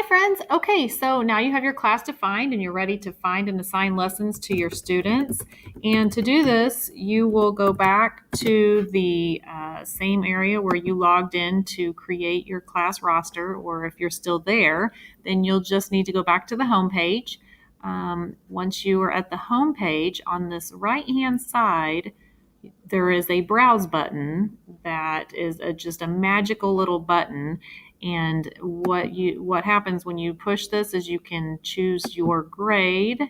Hi, friends. Okay, so now you have your class defined and you're ready to find and assign lessons to your students. And to do this, you will go back to the same area where you logged in to create your class roster, or if you're still there, then you'll just need to go back to the home page. Once you are at the home page, on this right-hand side, there is a browse button that is just a magical little button. And what happens when you push this is you can choose your grade,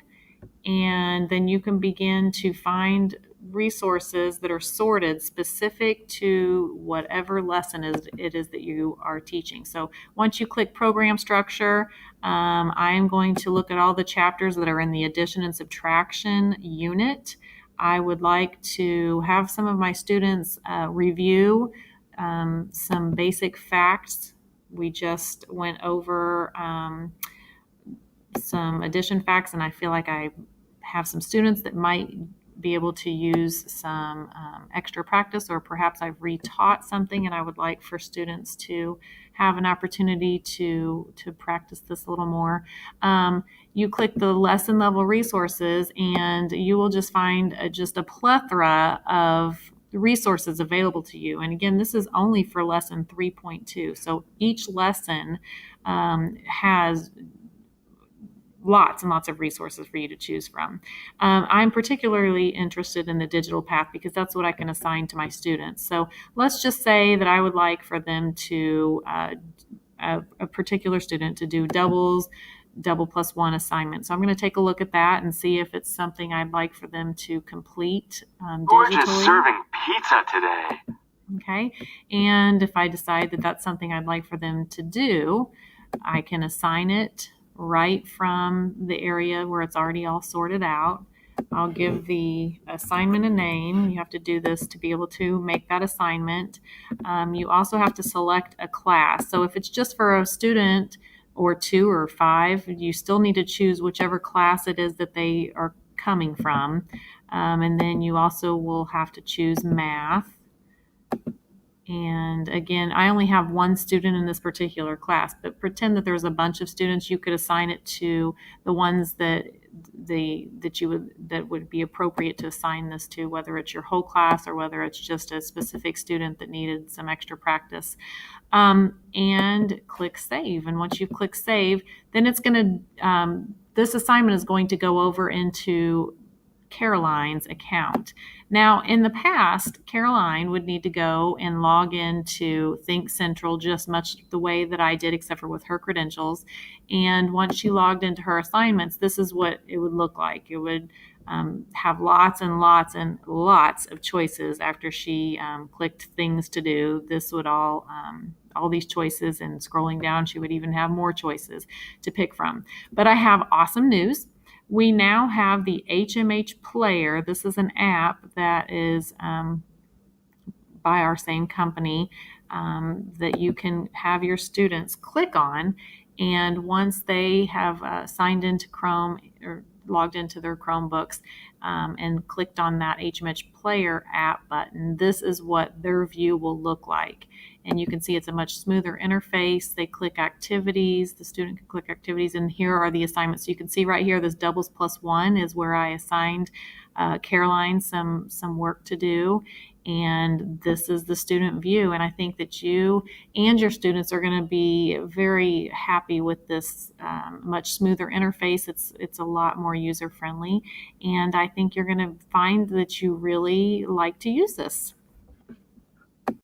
and then you can begin to find resources that are sorted specific to whatever lesson it is that you are teaching. So once you click program structure, I am going to look at all the chapters that are in the addition and subtraction unit. I would like to have some of my students review some basic facts. We just went over some addition facts, and I feel like I have some students that might be able to use some extra practice, or perhaps I've retaught something and I would like for students to have an opportunity to practice this a little more. You click the lesson level resources and you will just find just a plethora of resources available to you. And again, this is only for lesson 3.2. So each lesson has lots and lots of resources for you to choose from. I'm particularly interested in the digital path because that's what I can assign to my students. So let's just say that I would like for them to, a particular student to do double plus one assignment. So I'm going to take a look at that and see if it's something I'd like for them to complete George is digitally. serving pizza today. Okay, and if I decide that that's something I'd like for them to do, I can assign it right from the area where it's already all sorted out. I'll give the assignment a name. You have to do this to be able to make that assignment. You also have to select a class. So if it's just for a student or two or five, you still need to choose whichever class it is that they are coming from. And then you also will have to choose math. And again, I only have one student in this particular class, but pretend that there's a bunch of students. You could assign it to the ones that would be appropriate to assign this to, whether it's your whole class or whether it's just a specific student that needed some extra practice. And click save. And once you click save, then it's going to this assignment is going to go over into Caroline's account. Now, in the past, Caroline would need to go and log into Think Central just much the way that I did, except for with her credentials. And once she logged into her assignments, this is what it would look like. It would have lots and lots and lots of choices after she clicked things to do. This would all these choices, and scrolling down, she would even have more choices to pick from. But I have awesome news. We now have the HMH Player. This is an app that is by our same company that you can have your students click on. And once they have signed into Chrome or logged into their Chromebooks and clicked on that HMH Player app button, this is what their view will look like. And you can see it's a much smoother interface. They click activities, the student can click activities, and here are the assignments. So you can see right here, this doubles plus one is where I assigned Caroline some work to do. And this is the student view. And I think that you and your students are going to be very happy with this much smoother interface. It's a lot more user friendly. And I think you're going to find that you really like to use this.